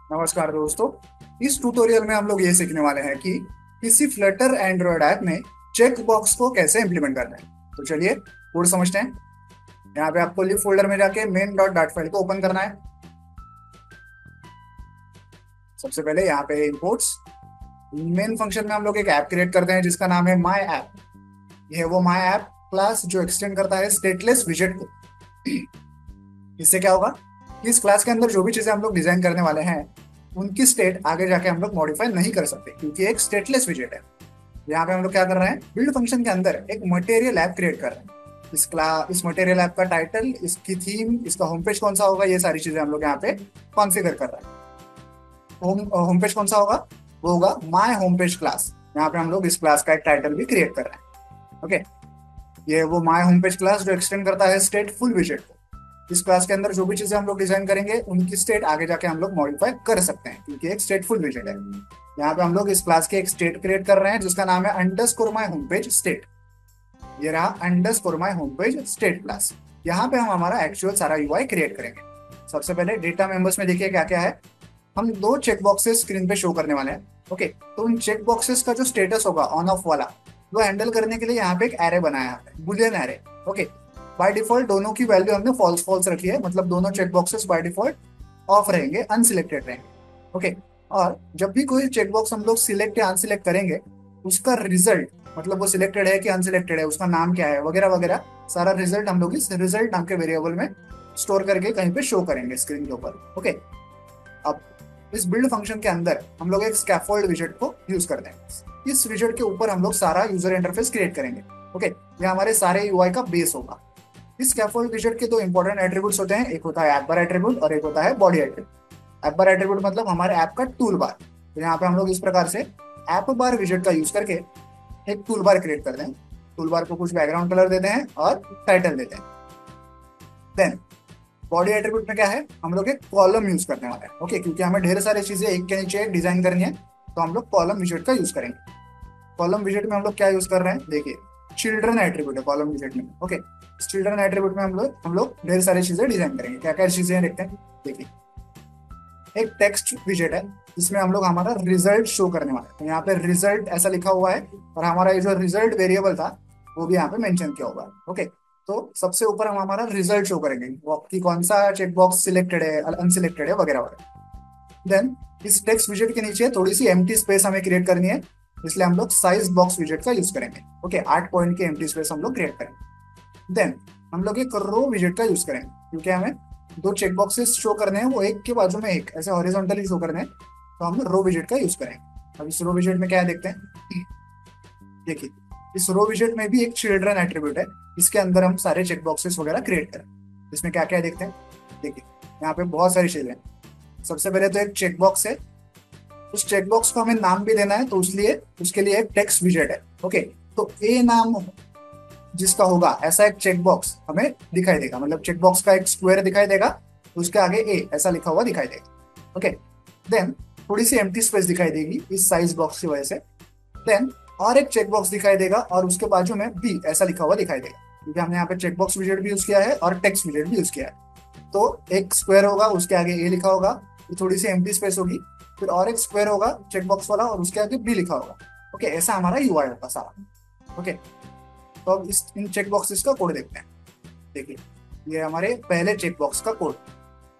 नमस्कार दोस्तों। इस ट्यूटोरियल में हम लोग ये सीखने वाले हैं कि किसी फ्लटर एंड्रॉयड ऐप में चेक बॉक्स को कैसे इंप्लीमेंट करना है। तो चलिए कोड समझते हैं। यहाँ पे आपको लिव फोल्डर में जाके मेन डॉट डाट फाइल को ओपन करना है। सबसे पहले यहाँ पे इंपोर्ट्स मेन फंक्शन में हम लोग एक ऐप क्रिएट करते हैं जिसका नाम है माई ऐप। ये है वो माई ऐप क्लास जो एक्सटेंड करता है स्टेटलेस विजेट को। इससे क्या होगा कि इस क्लास के अंदर जो भी चीजें हम लोग डिजाइन करने वाले हैं उनकी स्टेट आगे जाके हम लोग मॉडिफाई नहीं कर सकते क्योंकि एक स्टेटलेस विजेट है। यहाँ पे हम लोग क्या कर रहे हैं, बिल्ड फंक्शन के अंदर एक मटेरियल ऐप क्रिएट कर रहे हैं। इस मटेरियल ऐप का टाइटल, इसकी थीम, इसका होम पेज कौन सा होगा, ये सारी चीजें हम लोग यहाँ पे कॉन्फ़िगर कर रहे हैं। होम पेज कौन सा होगा, वो होगा माय होम पेज क्लास। यहाँ पे हम लोग इस क्लास का एक टाइटल भी क्रिएट कर रहे हैं। ओके, ये वो माय होम पेज क्लास जो एक्सटेंड करता है स्टेटफुल विजेट को। इस क्लास के अंदर जो भी चीजें हम लोग डिजाइन करेंगे उनकी स्टेट आगे जाके हम लोग मॉडिफाई कर सकते हैं क्योंकि एक स्टेटफुल विजेट है। यहाँ पे हम लोग इस क्लास के एक स्टेट क्रिएट कर रहे हैं जिसका नाम है underscore my home page state. ये रहा underscore my home page state class. यहाँ पे हम हमारा एक्चुअल सारा यूआई क्रिएट करेंगे। सबसे पहले डेटा मेंबर्स में देखिए क्या क्या है। हम दो चेक बॉक्सेस स्क्रीन पे शो करने वाले हैं। ओके, तो उन चेक बॉक्सेस का जो स्टेटस होगा ऑन ऑफ वाला, वो हैंडल करने के लिए यहाँ पे एक एरे बनाया है, Boolean array. Okay, by default दोनों की वैल्यू हमने फॉल्स फॉल्स रखी है, मतलब दोनों check boxes by default off रहेंगे, अनसिलेक्टेड रहेंगे। ओके, और जब भी कोई चेक बॉक्स हम लोग सिलेक्ट या अनसिलेक्ट करेंगे उसका रिजल्ट, मतलब वो सिलेक्टेड है कि अनसिलेक्टेड है, उसका नाम क्या है वगैरह वगैरह, सारा रिजल्ट हम लोग इस रिजल्ट नाम के वेरिएबल में स्टोर करके कहीं पे शो करेंगे स्क्रीन के ऊपर। ओके, अब इस बिल्ड फंक्शन के अंदर हम लोग एक स्कैफोल्ड विजेट को यूज करते हैं। इस विजेट के ऊपर हम लोग सारा यूजर इंटरफेस क्रिएट करेंगे। ओके, ये हमारे सारे यूआई का बेस होगा। इस स्कैफोल्ड विजेट के दो इंपॉर्टेंट एट्रीब्यूट्स होते हैं, एक होता है ऐप बार एट्रीब्यूट और एक होता है बॉडी एट्रीब्यूट। ऐप बार एट्रीब्यूट मतलब हमारे ऐप का टूल बार। तो यहाँ पे हम लोग इस प्रकार से ऐप बार विजेट का यूज करके एक टूल बार क्रिएट करते हैं। टूल बार को कुछ बैकग्राउंड कलर देते हैं और टाइटल देते हैं। देन बॉडी एट्रीब्यूट में क्या है, हम लोग एक कॉलम यूज करने वाले हैं। ओके, क्योंकि हमें ढेर सारी चीजें एक के नीचे एक डिजाइन करनी है तो हम लोग कॉलम विजेट का यूज करेंगे। कॉलम विजेट में हम लोग क्या यूज कर रहे हैं, देखिए चिल्ड्रन एट्रीब्यूट है कॉलम विजेट में। ओके, चिल्ड्रन एट्रीब्यूट में हम लोग ढेर सारी चीजें डिजाइन करेंगे। क्या क्या चीजें देखते हैं, देखिए एक टेक्स्ट विजेट है जिसमें हम लोग हमारा रिजल्ट शो करने वाले हैं। तो यहाँ पे रिजल्ट ऐसा लिखा हुआ है और हमारा ये जो रिजल्ट वेरिएबल था वो भी यहाँ पे मेंशन किया हुआ है। ओके, तो सबसे ऊपर हम हमारा रिजल्ट शो करेंगे, वो आपकी कौन सा चेकबॉक्स सिलेक्टेड है, अनसिलेक्टेड है वगैरह वगैरह। देन इस टेक्स्ट विजेट के नीचे थोड़ी सी एम्प्टी स्पेस हमें क्रिएट करनी है, इसलिए हम लोग साइज बॉक्स विजेट का यूज करेंगे। ओके, 8 पॉइंट की एम्प्टी स्पेस हम लोग क्रिएट करेंगे। देन हम लोग एक रो विजेट का यूज करेंगे क्योंकि हमें दो चेक बॉक्सेस शो करने हैं, वो एक के बाजू में एक ऐसे हॉरिजॉन्टली शो करने हैं, तो हम रो विजेट का यूज करेंगे। अब इस रो विजेट में क्या है देखते हैं। देखिए इस रो विजेट में भी एक चिल्ड्रन एट्रीब्यूट है, इसके अंदर हम सारे चेक बॉक्सेस वगैरह क्रिएट करें। इसमें क्या क्या है देखते हैं। देखिए यहाँ पे बहुत सारी चीजें हैं। सबसे पहले तो एक चेक बॉक्स है, उस चेक बॉक्स को हमें नाम भी देना है तो उसलिए उसके लिए एक टेक्स्ट विजेट है। ओके, तो ए नाम जिसका होगा ऐसा एक चेक बॉक्स हमें दिखाई देगा, मतलब चेक बॉक्स का एक स्क्वायर दिखाई देगा, उसके आगे ए ऐसा लिखा हुआ दिखाई देगा। ओके, देन थोड़ी सी एम्प्टी स्पेस दिखाई देगी इस साइज बॉक्स की वजह से। देन और एक चेक बॉक्स दिखाई देगा और उसके बाजू में बी ऐसा लिखा हुआ दिखाई देगा क्योंकि हमने यहाँ पे चेक बॉक्स विजेट भी यूज किया है और टेक्स्ट विजेट भी यूज किया है। तो एक स्क्वायर होगा, उसके आगे ए लिखा होगा, तो थोड़ी सी एम्प्टी स्पेस होगी, फिर और एक स्क्वायर होगा चेक बॉक्स वाला और उसके आगे बी लिखा होगा। ओके, ऐसा हमारा यूआई होगा सारा। ओके, तो अब इस इन चेक बॉक्सेस का कोड देखते हैं। देखिए ये हमारे पहले चेक बॉक्स का कोड।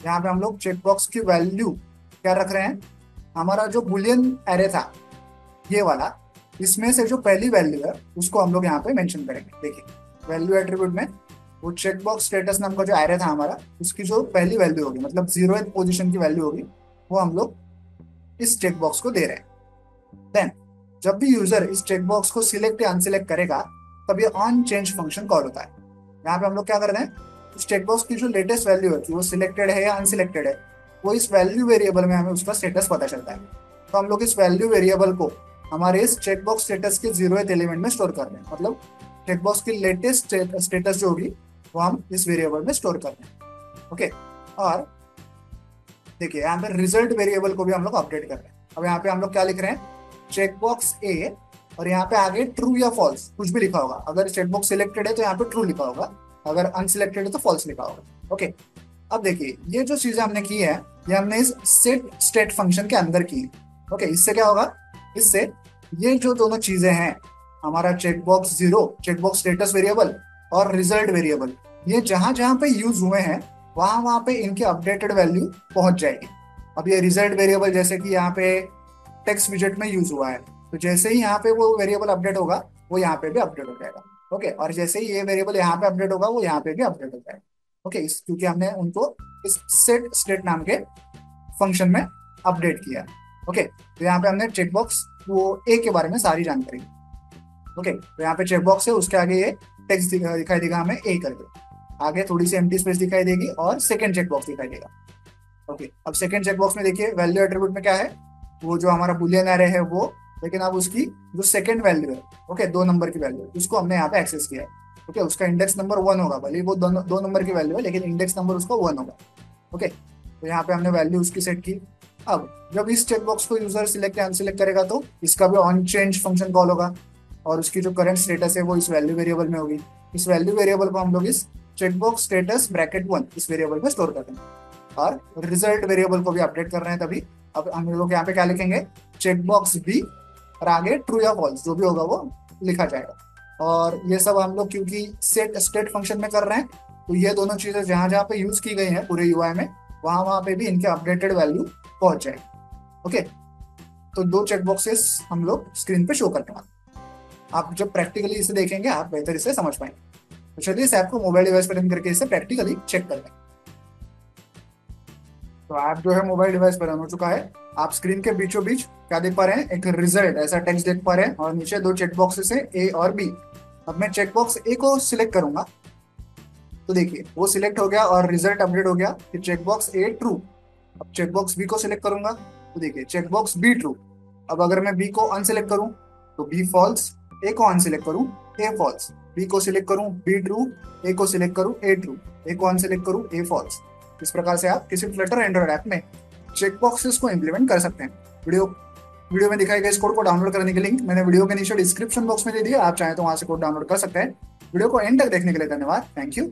यहाँ पे हम लोग चेक बॉक्स की वैल्यू क्या रख रहे हैं, हमारा जो बुलियन एरे था ये वाला, इसमें से जो पहली वैल्यू है उसको हम लोग यहाँ पे मेंशन करेंगे। देखिए वैल्यू एट्रीब्यूट में वो चेक बॉक्स स्टेटस नाम का जो एरे था हमारा, उसकी जो पहली वैल्यू होगी, मतलब 0th पोजीशन की वैल्यू होगी, वो हम लोग इस चेक बॉक्स को दे रहे हैं। देन जब भी यूजर इस चेक बॉक्स को सिलेक्ट या अनसिलेक्ट करेगा तब ये ऑन चेंज फंक्शन कॉल होता है। यहाँ पे हम लोग क्या कर रहे हैं, इस चेक बॉक्स की जो लेटेस्ट वैल्यू है कि वो सिलेक्टेड है या अनसिलेक्टेड है, वो इस वैल्यू वेरिएबल में हमें उसका स्टेटस पता चलता है। तो हम लोग इस वैल्यू वेरिएबल को हमारे इस चेक बॉक्स स्टेटस के 0th एलिमेंट में स्टोर कर रहे हैं, मतलब चेक बॉक्स की लेटेस्ट स्टेटस जो होगी वो हम इस वेरिएबल में स्टोर कर रहे हैं। ओके, और देखिए यहाँ पे रिजल्ट वेरिएबल को भी हम लोग अपडेट कर रहे हैं। अब यहाँ पे हम लोग क्या लिख रहे हैं, चेकबॉक्स ए, और यहाँ पे आगे ट्रू या फॉल्स कुछ भी लिखा होगा। अगर चेकबॉक्स सिलेक्टेड है तो यहाँ पे ट्रू लिखा होगा, अगर अनसिलेक्टेड है तो फॉल्स लिखा होगा। ओके, अब देखिए ये जो चीजें हमने की है, ये हमने इस सेट स्टेट फंक्शन के अंदर की है। ओके, इससे क्या होगा, इससे ये जो दोनों चीजें हैं, हमारा checkbox zero, checkbox status variable और रिजल्ट वेरिएबल, ये जहां जहां पे यूज हुए हैं वहां वहां पे इनकी अपडेटेड वैल्यू पहुंच जाएगी। अब ये रिजल्ट वेरिएबल जैसे कि यहाँ पे टेक्स्ट विजेट में यूज हुआ है, तो जैसे ही यहाँ पे वो वेरिएबल अपडेट होगा वो यहाँ पे भी अपडेट हो जाएगा। ओके, और जैसे ही ये वेरिएबल यहाँ पे अपडेट होगा वो यहाँ पे भी अपडेट हो जाएगा। ओके, इस क्योंकि हमने उनको इस सेट स्टेट नाम के फंक्शन में अपडेट किया। ओके, तो यहाँ पे हमने चेकबॉक्स वो ए के बारे में सारी जानकारी। ओके, तो यहाँ पे चेकबॉक्स है, उसके आगे ये टेक्स्ट दिखाई देगा हमें ए करके, आगे थोड़ी सी एम्प्टी स्पेस दिखाई देगी और सेकंड चेकबॉक्स दिखाई देगा। ओके, अब सेकंड चेकबॉक्स में देखिए वैल्यू एट्रीब्यूट में क्या है, वो जो हमारा बुलियन एरे है वो, लेकिन अब उसकी जो सेकंड वैल्यू है, ओके, 2 नंबर की वैल्यू है, उसको हमने यहाँ पे एक्सेस किया है। ओके, उसका इंडेक्स नंबर 1 होगा, भले ही वो 2 नंबर की वैल्यू है लेकिन इंडेक्स नंबर उसका 1 होगा। ओके, तो यहाँ पे हमने वैल्यू उसकी सेट की। अब जब इस चेकबॉक्स को यूजर सिलेक्ट या अनसिलेक्ट करेगा तो इसका भी ऑन चेंज फंक्शन कॉल होगा, और उसकी जो करंट स्टेटस है वो इस वैल्यू वेरिएबल में होगी। इस वैल्यू वेरिएबल को हम लोग इस चेकबॉक्स स्टेटस ब्रैकेट 1 इस वेरिएबल में स्टोर करते हैं, और रिजल्ट वेरिएबल को भी अपडेट कर रहे हैं तभी। अब हम लोग यहाँ पे क्या लिखेंगे, चेकबॉक्स बी, और आगे ट्रू या फॉल्स जो भी होगा वो लिखा जाएगा। और ये सब हम लोग क्योंकि सेट स्टेट फंक्शन में कर रहे हैं, तो ये दोनों चीजें जहां जहां पे यूज की गई हैं पूरे यूआई में, वहां वहां पे भी इनके अपडेटेड वैल्यू पहुंच जाएगी। ओके, तो 2 चेकबॉक्सेस हम लोग स्क्रीन पे शो करने वाले। आप जब प्रैक्टिकली इसे देखेंगे आप बेहतर इसे समझ पाएंगे। तो चलिए इस ऐप को मोबाइल डिवाइस पर रन करके इसे प्रैक्टिकली चेक करते हैं। तो ऐप जो है मोबाइल डिवाइस पर रन हो चुका है। आप स्क्रीन के बीचों बीच क्या देख पा रहे हैं, एक रिजल्ट ऐसा टेक्स्ट देख पा रहे हैं, और नीचे 2 चेकबॉक्सेस है ए और बी। अब मैं चेकबॉक्स ए को सिलेक्ट करूंगा, तो देखिए वो सिलेक्ट हो गया और रिजल्ट अपडेट हो गया कि चेकबॉक्स ए ट्रू। अब चेकबॉक्स बी को सिलेक्ट करूंगा, तो देखिए चेकबॉक्स बी ट्रू। अब अगर मैं बी को अनसिलेक्ट करूं तो बी फॉल्स, ए को अनसिलेक्ट करूं ए फॉल्स, बी को सिलेक्ट करूं बी ट्रू, ए को सिलेक्ट करूं ए ट्रू, ए को अनसिलेक्ट करूं ए फॉल्स। इस प्रकार से आप किसी फ्लटर एंड्रॉइड ऐप में चेकबॉक्सेस को इंप्लीमेंट कर सकते हैं। वीडियो वीडियो में दिखाए गए इस कोड को डाउनलोड करने की लिंक मैंने वीडियो के नीचे डिस्क्रिप्शन बॉक्स में दे दिया, आप चाहें तो वहां से कोड डाउनलोड कर सकते हैं। वीडियो को एंड तक देखने के लिए धन्यवाद, थैंक यू।